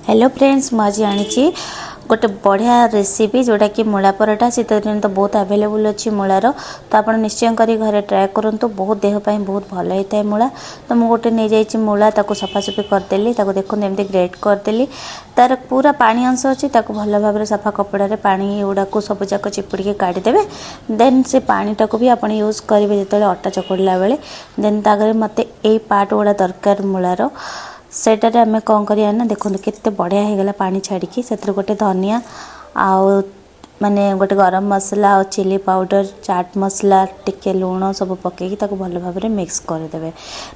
Hello friends, मुझे आनी गोटे बढ़िया रेसिपी जोटा कि मूला पराठा शीत दिन तो बहुत अवेलेबल अच्छी मूलार। तो आप निश्चय कर घरे ट्राए करूँ, बहुत देहपाई बहुत भल होता है मूला। तो मुझे गोटे नहीं जाइए मूला सफासफी करदेली, देखो एमती ग्रेट करदेली। तार पूरा पानी अंश अच्छी भल भाव सफा कपड़े पानी गुड़ा सब जाक चिपुड़ी काढ़ीदेवे। देन से पानी टाक भी आप यूज करेंगे जो अटा चकड़ला बेले। देन तागर मत यही पार्ट गुड़ा दरकार मूलार। सेटार आम कौन करिया ना, देखो केते बढ़िया होगला पानी छाड़ी से गोटे धनिया आउ माने गोटे गरम मसला और चिली पाउडर चाट मसला टिके लुण सब पकईकि भल भाव में मिक्स करदे।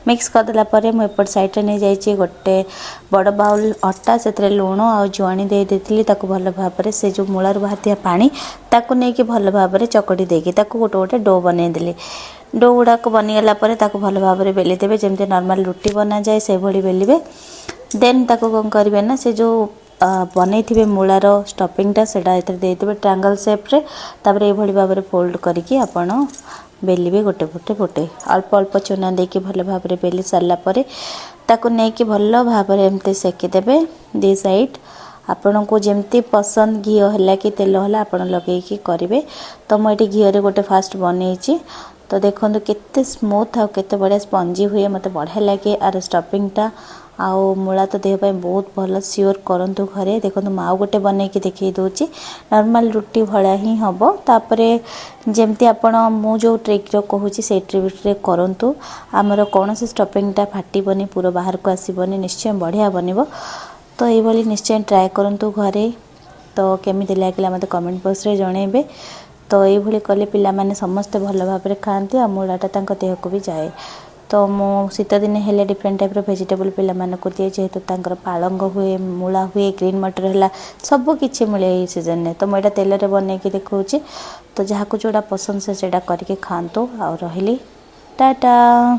मिक्स करदेला मुझे साइड नहीं जाइए गोटे बड़ बाउल अटा से लुण आ जुआणी दे देती भल भाव से जो मूलर बाहर पानी ताकू नहीं भल भाव में चकड़ी देकी गोटे गोटे डो बनईदेली। डो गुड़ाक बनीगला भल भाव में बेली देवे, जमती नॉर्मल रुटी बना जाए से भली बेलिबे। देन ताको कौन करेंगे ना, से जो बनई थे मूलार स्टफिंगटा से देदेवे ट्रायंगल शेप्रे। तापर ये भाव में फोल्ड करके आपण बेलिबे गोटे गोटे गोटे अल्प अल्प चूना देके भल भाव में बेली सारापर ताको नहीं भल भाव में एमती सेकीदेवे दी साइड। आपण को जमती पसंद घी है कि तेल है आप लगे करेंगे। तो मुझे घी गोटे फास्ट बनई। तो देखो केते स्मूथ आ केते बढ़िया स्पंजी हुए, मत बढ़िया लगे आर स्टफिंगटा। आउ मूला तो देह पाई बहुत भल, सियोर करंतु घरे। देखो माँ गोटे बनईकी देखई दूची, नॉर्मल रुटी भला ही हम। तापरे जमती आपण मु जो ट्रिक कहूँ से ट्रिक करंतु, आमर कौन से स्टफिंगटा फाटबनी पूरा बाहर को आसबनी, निश्चय बढ़िया बनब। तो ये निश्चय ट्राए करंतु घरे। तो केमिति लागला मते कमेंट बॉक्स रे जणेबे। तो ये कले पिला माने समस्ते भल भाव में खाती आ मूलाटा देह को भी जाए। तो मो शीत दिन हेले डिफरेंट टाइप वेजिटेबल पिला मानक दिए, जेहेतु पालंग हुए मूला हुए ग्रीन मटर है सब किसी मिले सीजन में। तो मुझे तेल रे बनईकी देखौची। तो जहाँ को जोड़ा पसंद से करके खातु। आ रही टाटा।